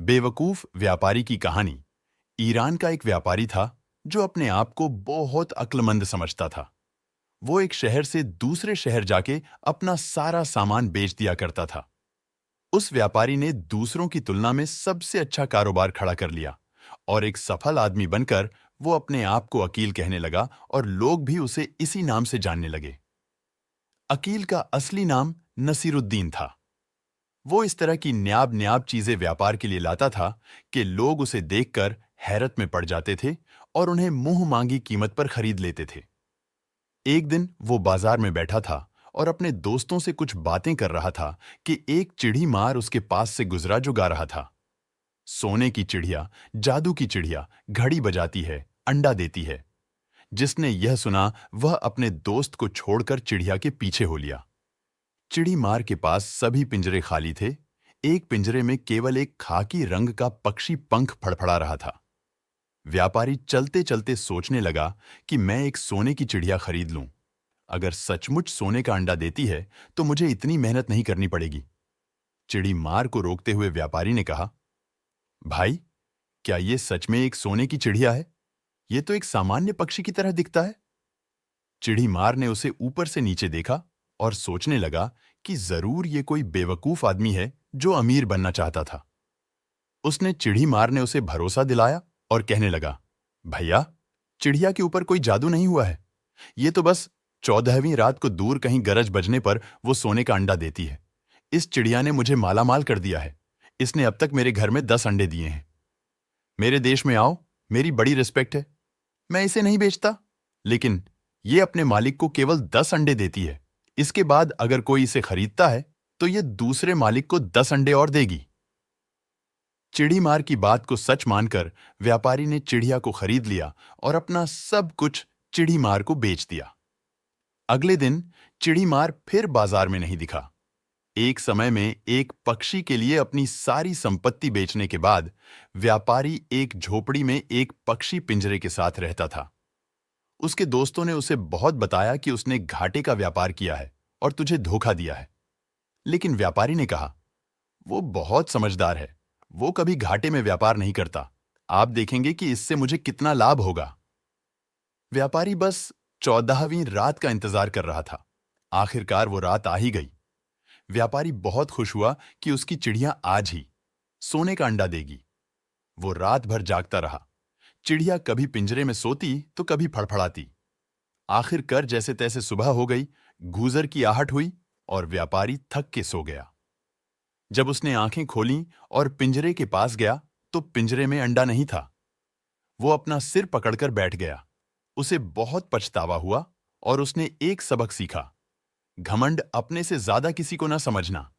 बेवकूफ व्यापारी की कहानी। ईरान का एक व्यापारी था जो अपने आप को बहुत अक्लमंद समझता था। वो एक शहर से दूसरे शहर जाके अपना सारा सामान बेच दिया करता था। उस व्यापारी ने दूसरों की तुलना में सबसे अच्छा कारोबार खड़ा कर लिया और एक सफल आदमी बनकर वो अपने आप को अकील कहने लगा और लोग भी उसे इसी नाम से जानने लगे। अकील का असली नाम नसीरुद्दीन था। वो इस तरह की न्याब न्याब चीजें व्यापार के लिए लाता था कि लोग उसे देखकर हैरत में पड़ जाते थे और उन्हें मुंह मांगी कीमत पर खरीद लेते थे। एक दिन वो बाजार में बैठा था और अपने दोस्तों से कुछ बातें कर रहा था कि एक चिड़ी मार उसके पास से गुजरा जो गा रहा था, सोने की चिड़िया, जादू की चिड़िया, घड़ी बजाती है, अंडा देती है। जिसने यह सुना वह अपने दोस्त को छोड़कर चिड़िया के पीछे हो लिया। चिड़ी मार के पास सभी पिंजरे खाली थे। एक पिंजरे में केवल एक खाकी रंग का पक्षी पंख फड़फड़ा रहा था। व्यापारी चलते चलते सोचने लगा कि मैं एक सोने की चिड़िया खरीद लूं। अगर सचमुच सोने का अंडा देती है तो मुझे इतनी मेहनत नहीं करनी पड़ेगी। चिड़ी मार को रोकते हुए व्यापारी ने कहा, भाई, क्या ये सच में एक सोने की चिड़िया है? ये तो एक सामान्य पक्षी की तरह दिखता है। चिड़ी मार ने उसे ऊपर से नीचे देखा और सोचने लगा कि जरूर ये कोई बेवकूफ आदमी है जो अमीर बनना चाहता था। उसने चिड़ी मार ने उसे भरोसा दिलाया और कहने लगा, भैया, चिड़िया के ऊपर कोई जादू नहीं हुआ है। ये तो बस 14वीं रात को दूर कहीं गरज बजने पर वो सोने का अंडा देती है। इस चिड़िया ने मुझे मालामाल कर दिया है। इसने अब तक मेरे घर में 10 अंडे दिए हैं। मेरे देश में आओ, मेरी बड़ी रिस्पेक्ट है। मैं इसे नहीं बेचता, लेकिन ये अपने मालिक को केवल 10 अंडे देती है। इसके बाद अगर कोई इसे खरीदता है तो ये दूसरे मालिक को 10 अंडे और देगी। चिड़ी मार की बात को सच मानकर व्यापारी ने चिड़िया को खरीद लिया और अपना सब कुछ चिड़ी मार को बेच दिया। अगले दिन चिड़ी मार फिर बाजार में नहीं दिखा। एक समय में एक पक्षी के लिए अपनी सारी संपत्ति बेचने के बाद व्यापारी एक झोपड़ी में एक पक्षी पिंजरे के साथ रहता था। उसके दोस्तों ने उसे बहुत बताया कि उसने घाटे का व्यापार किया है और तुझे धोखा दिया है। लेकिन व्यापारी ने कहा, वो बहुत समझदार है। वो कभी घाटे में व्यापार नहीं करता। आप देखेंगे कि इससे मुझे कितना लाभ होगा। व्यापारी बस 14वीं रात का इंतजार कर रहा था। आखिरकार वो रात आ ही गई। व्यापारी बहुत खुश हुआ कि उसकी चिड़िया आज ही सोने का अंडा देगी। वो रात भर जागता रहा। चिड़िया कभी पिंजरे में सोती तो कभी फड़फड़ाती। आखिरकार जैसे तैसे सुबह हो गई, गूजर की आहट हुई और व्यापारी थक के सो गया। जब उसने आंखें खोलीं और पिंजरे के पास गया तो पिंजरे में अंडा नहीं था। वो अपना सिर पकड़कर बैठ गया। उसे बहुत पछतावा हुआ और उसने एक सबक सीखा, घमंड अपने से ज्यादा किसी को न समझना।